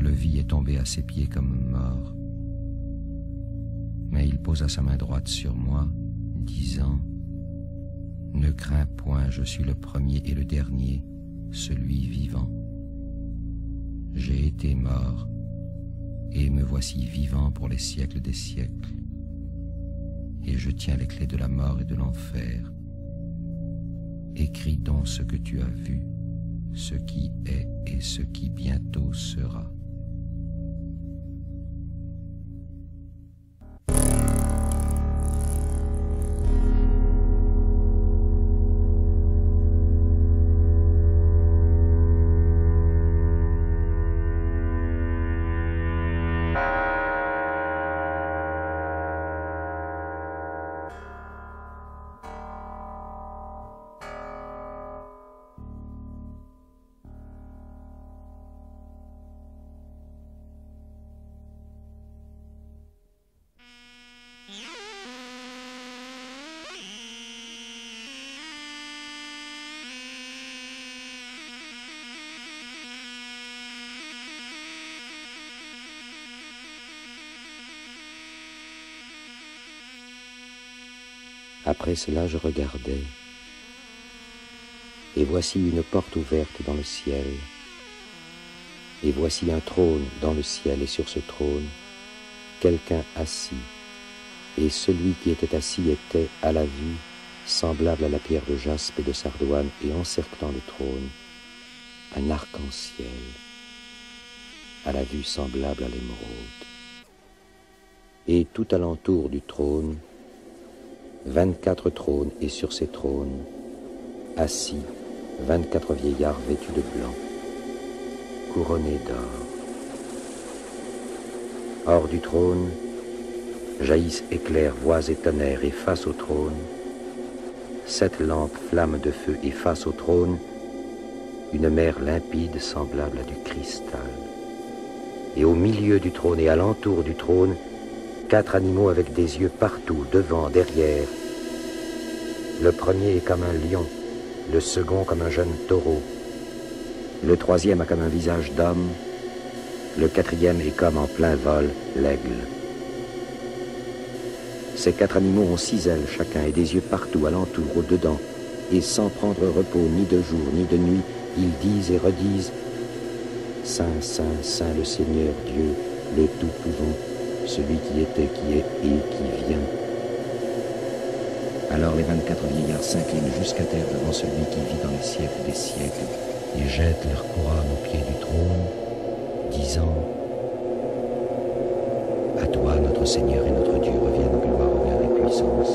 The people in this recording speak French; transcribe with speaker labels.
Speaker 1: levis est tombé à ses pieds comme mort. Mais il posa sa main droite sur moi, disant « Ne crains point, je suis le premier et le dernier, celui vivant. J'ai été mort, et me voici vivant pour les siècles des siècles. Et je tiens les clés de la mort et de l'enfer. Écris donc ce que tu as vu, ce qui est et ce qui bientôt sera. »
Speaker 2: Après cela, je regardais, et voici une porte ouverte dans le ciel, et voici un trône dans le ciel, et sur ce trône, quelqu'un assis, et celui qui était assis était, à la vue, semblable à la pierre de jaspe et de sardoine, et encerclant le trône, un arc-en-ciel, à la vue semblable à l'émeraude. Et tout alentour du trône, 24 trônes, et sur ces trônes, assis, 24 vieillards vêtus de blanc, couronnés d'or. Hors du trône, jaillissent éclairs, voix et tonnerres, et face au trône, 7 lampes flammes de feu, et face au trône, une mer limpide semblable à du cristal. Et au milieu du trône et alentour du trône, 4 animaux avec des yeux partout, devant, derrière. Le premier est comme un lion, le second comme un jeune taureau, le troisième a comme un visage d'homme, le quatrième est comme en plein vol l'aigle. Ces 4 animaux ont 6 ailes chacun et des yeux partout, alentour, au-dedans, et sans prendre repos ni de jour ni de nuit, ils disent et redisent « Saint, Saint, Saint le Seigneur Dieu, le Tout-Pouvant, celui qui était, qui est et qui vient. » Alors les 24 vieillards s'inclinent jusqu'à terre devant celui qui vit dans les siècles des siècles et jettent leur couronne aux pieds du trône, disant « À toi, notre Seigneur et notre Dieu, reviennent gloire, honneur et puissance.